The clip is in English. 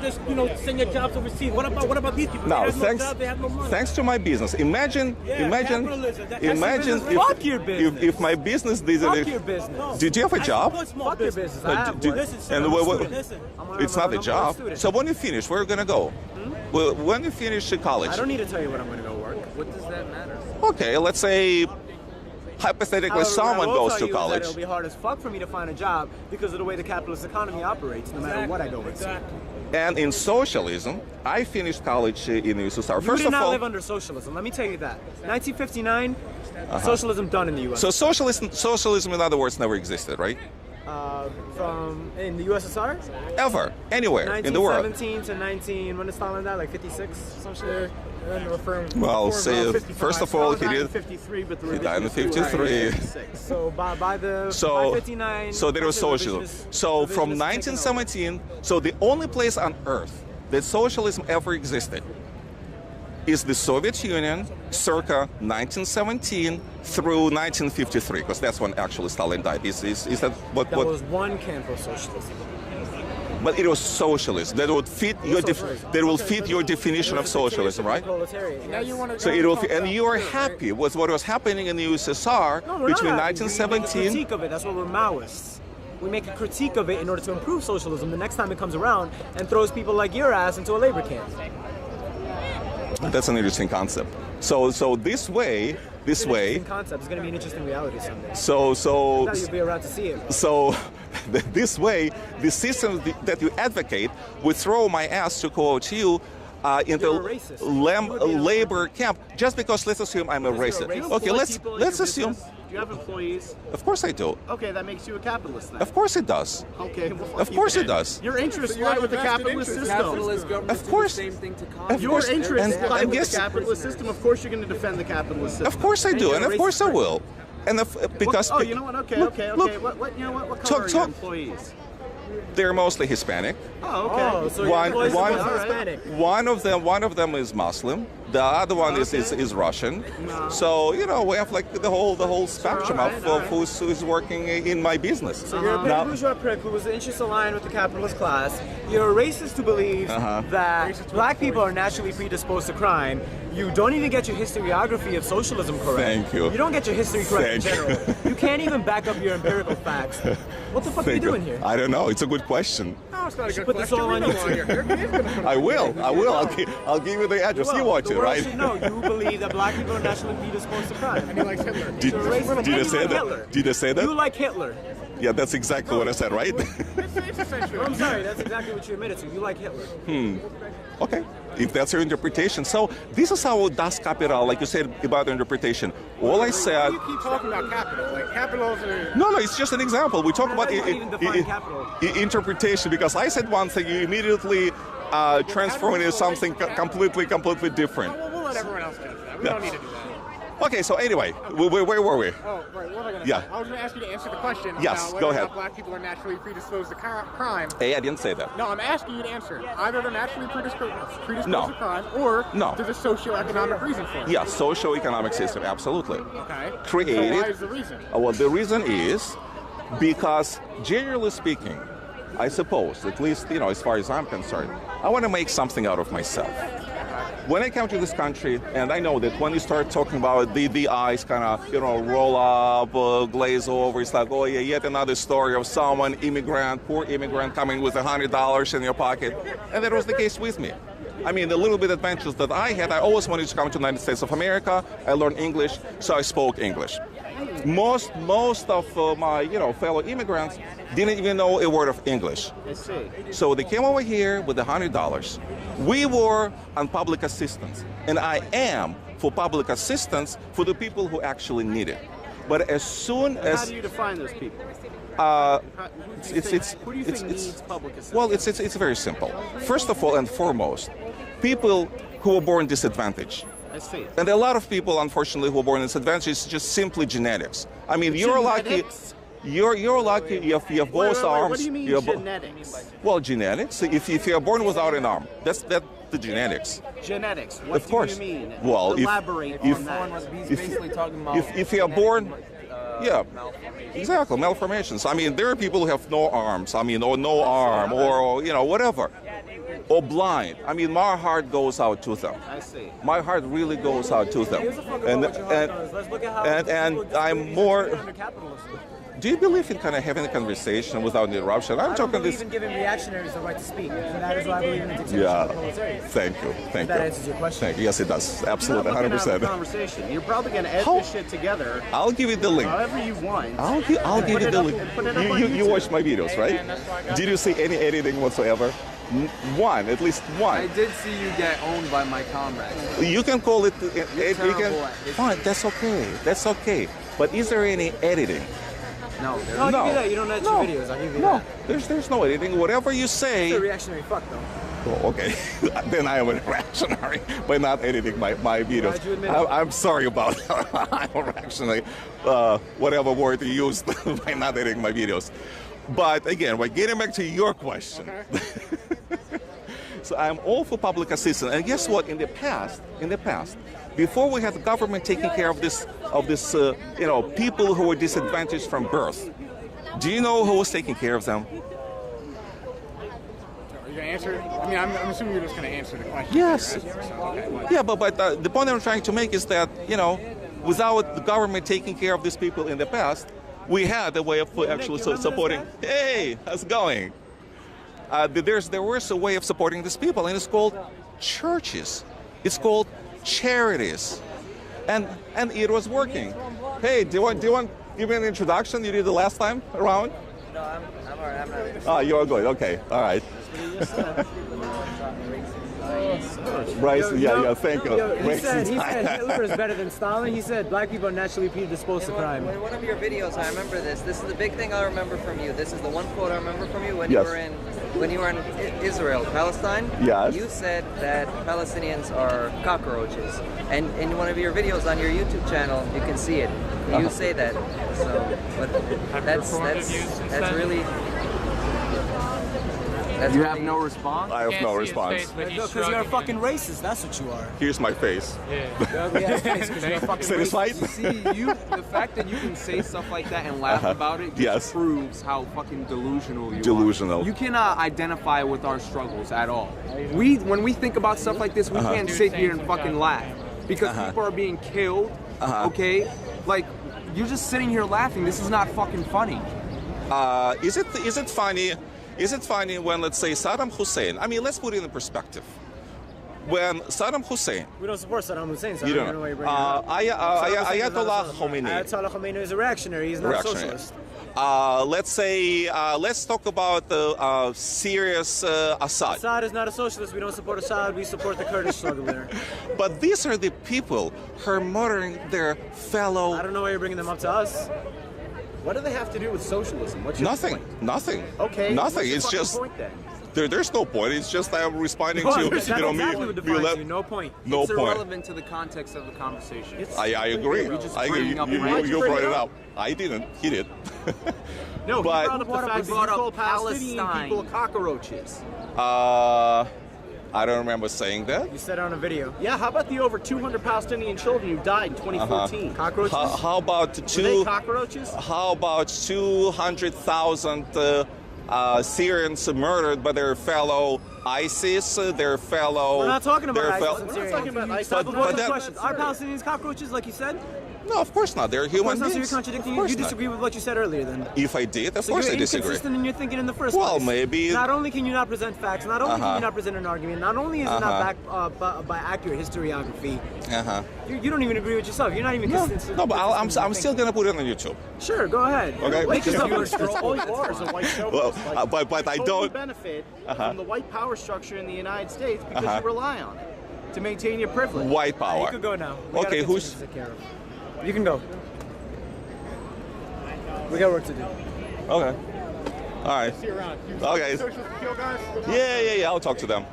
just send your jobs overseas. What about these people? No, they have no job, they have no money. thanks to my business. Imagine Fuck your business. if my business did Fuck your business. Did you have a job? Fuck your business. I have one. It's not a job. So when you finish, where are you gonna go? Well, when you finish college? I don't need to tell you when I'm gonna go work. What does that matter? Okay, let's say hypothetically someone goes to college. It'll be hard as fuck for me to find a job because of the way the capitalist economy operates, no matter what I go into. Exactly. And in socialism, I finished college in USSR. You did not live under socialism. Let me tell you that. 1959, socialism done in the U.S. So socialism, in other words, never existed, right? From in the USSR? Ever, anywhere in the world. 1917 to when did Stalin die? Like 56, some shit. Well, say first of all, he did. 53, but He died in 53. So by 59. So there was socialism. So from 1917, so the only place on earth that socialism ever existed is the Soviet Union, circa 1917 through 1953, because that's when actually Stalin died. Is that what? That was one camp of socialism. But it was socialism that would fit your definition of socialism, right? Now you want to So it will, and you are happy with what was happening in the USSR between 1917. We make a critique of it. That's what we're Maoists. We make a critique of it in order to improve socialism the next time it comes around and throws people like your ass into a labor camp. That's an interesting concept. So this way. Concept. It's going to be an interesting reality someday. So Now you'll be around to see it. So this way, the system that you advocate would throw my ass, to quote you, into labor camp, just because let's assume I'm a racist. Okay, let's assume. Do you have employees? Of course I do. Okay, that makes you a capitalist then. Of course it does. Okay, well, Of course it does. Your interests lie with the capitalist system. Capitalist government Of course. do the same thing to Of communism. Your course. interests And- lie and with yes- the capitalist system. Of course, you're going to defend the capitalist system. Of course I do, and of course I will. And because Oh, you know what? Okay. look, What color are your employees? they're mostly Hispanic. Oh, okay. Oh, so One- your employees one- are Hispanic. One of them is Muslim. The other one is Russian. So we have like the whole spectrum of who's working in my business. So you're a petty bourgeois prick who was interests aligned with the capitalist class. You're a racist who believes that black people are naturally predisposed to crime. You don't even get your historiography of socialism correct. Thank you. You don't get your history correct Thank in general. You can't even back up your empirical facts. What the fuck are you doing here? I don't know. It's a good question. No, it's not a good Put this all on YouTube. I will. I'll give you the address. You want the to, world right? should know you believe that black people are naturally predisposed to crime. He likes Hitler. Did You're a racist. I You say like that? Hitler. Did I say that? You like Hitler. Yeah, that's exactly what I said, right? It's essentially. I'm sorry, that's exactly what you admitted to. You like Hitler. Okay, if that's your interpretation. So this is how Das Kapital, like you said about the interpretation. All I said. You keep talking about capital. Like capitals are. No, it's just an example. We talk about How do you even define capital? interpretation, because I said one thing, you immediately transform it into something completely different. We'll let everyone else judge that. We don't need to do that. Okay, so anyway, where were we? Oh, right. What was I going to Yeah. say? I was going to ask you to answer the question Yes, about go whether or ahead. not black people are naturally predisposed to crime. Hey, I didn't say that. No, I'm asking you to answer. Either they're naturally predisposed No. to crime, or No. there's a socioeconomic reason for it. Yeah, socio-economic system, absolutely. Okay. Created. So why is the reason? Well, the reason is because, generally speaking, I suppose, at least as far as I'm concerned, I want to make something out of myself. When I come to this country, and I know that when you start talking about the eyes kind of, roll up, glaze over, it's like, oh yeah, yet another story of someone, poor immigrant coming with $100 in your pocket. And that was the case with me. I mean, the little bit adventures that I had, I always wanted to come to the United States of America. I learned English, so I spoke English. Most of my, fellow immigrants didn't even know a word of English. I see. So they came over here with $100. We were on public assistance, and I am for public assistance for the people who actually need it. But as soon as How do you define those people? Who Who do you think needs public assistance? well, it's very simple. First of all and foremost, people who were born disadvantaged. I see. And a lot of people, unfortunately, who are born disadvantaged, is just simply genetics. I mean, you're lucky. Genetics? You're lucky. You have both arms. What do you mean you have genetics? Well, genetics. If you're born without an arm, that's the genetics. Genetics. What Of course. do you mean? Well, elaborate if- on that. He's basically talking about if you are born, yeah, malformation. exactly, malformations. I mean, there are people who have no arms. I mean, or no arm, or whatever. or blind. I mean, my heart goes out to them. I see. My heart really goes out to them. Here's the fuck And about what your heart does. Let's look at how and people I'm disagree more. under capitalism. Do you believe in kind of having a conversation without interruption? I'm I don't talking believe this. in giving reactionaries the right to speak, and that is why I believe in the dictatorship Yeah. of the proletariat. Thank you. Thank That you. answers your question. Thank you. Yes, it does. Absolutely, You're not looking to have 100%. a conversation. You're probably going to edit How- this shit together I'll give you the link. however you want. I'll give Put you it the up- link. put it up on You YouTube. watch my videos, right? Did you see any editing whatsoever? One, at least I one. did see you get owned by my comrades. You can call it. You terrible can. at it. Fine, that's okay. That's okay. But is there any editing? No, I'll No. give you that. You don't edit No. your videos. I'll give you No, that. there's no editing. Whatever you say. It's a reactionary fuck, though. Oh, okay, then I am a reactionary by not editing my videos. Glad you admit it. I'm sorry about that. I'm a reactionary, whatever word you used by not editing my videos. But again, we're getting back to your question. So I'm all for public assistance. And guess what? In the past, before we had the government taking care of this, people who were disadvantaged from birth, do you know who was taking care of them? Are you gonna answer? I mean, I'm assuming you're just gonna answer the question. Yes. Okay, well, Yeah, but the point I'm trying to make is that, without the government taking care of these people in the past, we had a way of actually supporting. Hey, how's it going? There was a way of supporting these people, and it's called churches. It's called charities, and it was working. Hey, do you want to give me an introduction? You did the last time around. No, I'm alright. I'm not. Oh, you're good. Okay, all right. Bryce, yeah, thank you. He Makes said sense. Hitler is better than Stalin. He said black people are naturally predisposed to crime. In one of your videos, I remember this. This is the big thing I remember from you. This is the one quote I remember from you when Yes. you were in Israel, Palestine. Yes. You said that Palestinians are cockroaches, and in one of your videos on your YouTube channel, you can see it. You say that. So, but that's really. That's you really, have no response. I have no response. Because you're a fucking racist. That's what you are. Here's my face. Because you're a fucking Satisfied? racist. See, the fact that you can say stuff like that and laugh about it just Yes. proves how fucking delusional you Delusional. are. You cannot identify with our struggles at all. When we think about stuff like this, we can't sit here and fucking laugh because people are being killed. Okay, like you're just sitting here laughing. This is not fucking funny. Is it funny? Is it funny when, let's say, Saddam Hussein? I mean, let's put it in perspective. When Saddam Hussein, We don't support Saddam Hussein, so you I don't don't know why know, you're bringing it up. Saddam Hussein is not a Ayatollah socialist. Khomeini. Ayatollah Khomeini is a reactionary. He's not a Reactionary. socialist. Let's talk about the serious Assad. Assad is not a socialist. We don't support Assad. We support the Kurdish struggle there. But these are the people who are murdering their I fellow. don't know why you're bringing them up to us. What do they have to do with socialism? What's your Nothing. point? Nothing. Okay. Nothing. What's your It's fucking just point then? there's no point. It's just I'm responding No, to that's me. exactly what defines let- you. No point. No It's point. irrelevant to the context of the conversation. I agree. You're just I agree. bringing up You random- brought it up. I didn't. He did. No, But- he brought up the fact that you brought up call Palestinian Palestine. people cockroaches. I don't remember saying that. You said it on a video. Yeah, how about the over 200 Palestinian children who died in 2014? Cockroaches? How about Were they two? cockroaches? How about 200,000 Syrians murdered by their fellow ISIS, their fellow? We're not talking about their ISIS fel- and We're Syria. not talking about ISIS. Stop But avoiding that- the questions. Are Palestinians cockroaches, like you said? No, of course not. They're Of human course not, so you're beings. contradicting. Of You course not. disagree with what you said earlier then. If I did, of So course you're I disagree. inconsistent in your thinking in the first Well, place. maybe- Not only can you not present facts, not only can you not present an argument, not only is it not backed by accurate historiography, you don't even agree with yourself. You're not even consistent. No, but I'm consistent in still thinking. gonna put it on YouTube. Sure, go ahead. Okay. Make yourself All look you are is a white Well, chauvinist. Like, but I you totally don't. benefit from the white power structure in the United States because you rely on it to maintain your privilege. White You power. could go now. We gotta Okay, continue who's? to take care of. You can go. We got work to do. Okay. All right. see you around. You Okay. socialist appeal, guys? Yeah. I'll talk to them.